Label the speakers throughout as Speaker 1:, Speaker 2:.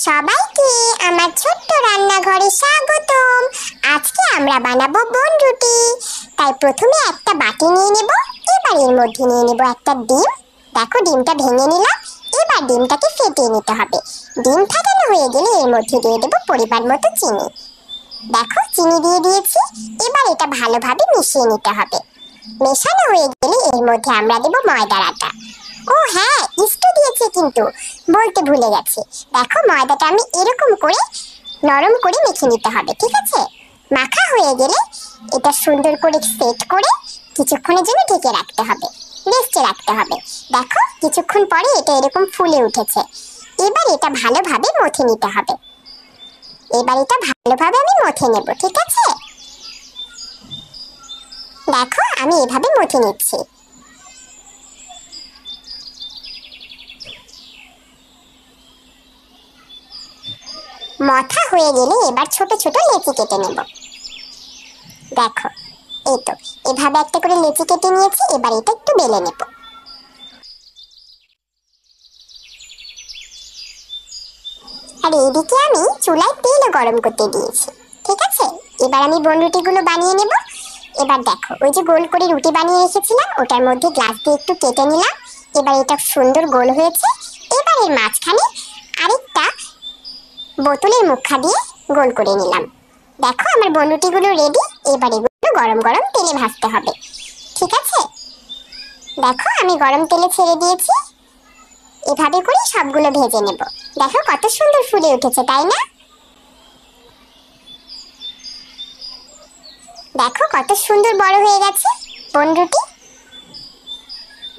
Speaker 1: সবাইকে আমার ছোট্ট রান্নাঘরে স্বাগতম। আজকে আমরা বানাবো বনরুটি। তাই প্রথমে একটা বাটি নিয়ে নেব। এবার এর মধ্যে নিয়ে নেব একটা ডিম। দেখো ডিমটা ভেঙে নিলাম। এবার ডিমটাকে ফেটিয়ে নিতে হবে। ডিম ফাটানো হয়ে গেলে এর মধ্যে দিয়ে দেব পরিমাণ মতো চিনি। দেখো চিনি দিয়ে দিয়েছি। এবার এটা ভালোভাবে মিশিয়ে নিতে হবে। মেশানো হয়ে গেলে এর মধ্যে আমরা দেব ময়দার আটা। ও হ্যাঁ, ইস্টও দিয়েছি কিন্তু বলতে ভুলে গেছি। দেখো ময়দাটা আমি এরকম করে নরম করে মেখে নিতে হবে, ঠিক আছে? মাখা হয়ে গেলে এটা সুন্দর করে সেট করে কিছুক্ষণের জন্য ঢেকে রাখতে হবে, রেস্টে রাখতে হবে। দেখো কিছুক্ষণ পরে এটা এরকম ফুলে উঠেছে। এবার এটা ভালোভাবে মথে নিতে হবে। এবার এটা ভালোভাবে আমি মথে নেব, ঠিক আছে? দেখো আমি এভাবে মথে নিচ্ছি। মথা হয়ে গেলে এবার ছোট ছোট লেচি কেটে নেব। দেখো এই তো এভাবে একটা করে লেচি কেটে নিয়েছি। এবার এটা একটু বেলে নেব। আর এইদিকে আমি চুলায় তেলও গরম করতে দিয়েছি, ঠিক আছে? এবার আমি বনরুটিগুলো বানিয়ে নেব। এবার দেখো ওই যে গোল করে রুটি বানিয়ে রেখেছিলাম ওটার মধ্যে গ্লাস দিয়ে একটু কেটে নিলাম। এবার এটা সুন্দর গোল হয়েছে। এবার এর মাঝখানে আরেকটা বোতলের মুখা দিয়ে গোল করে নিলাম। দেখো আমার বনরুটিগুলো রেডি। এবার এগুলো গরম গরম তেলে ভাজতে হবে, ঠিক আছে? দেখো আমি গরম তেলে ছেড়ে দিয়েছি। এভাবে করে সবগুলো ভেজে নেব। দেখো কত সুন্দর ফুলে উঠেছে, তাই না? দেখো কত সুন্দর বড় হয়ে গেছে বনরুটি।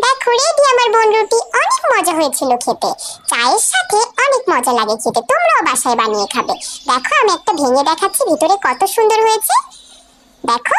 Speaker 1: দেখো রেডি আমার বনরুটি। অনেক মজা হয়েছিল খেতে। চায়ের সাথে অনেক মজা লাগে খেতে। তোমরাও বাসায় বানিয়ে খাবে। দেখো আমি একটা ভেঙে দেখাচ্ছি ভিতরে কত সুন্দর হয়েছে। দেখো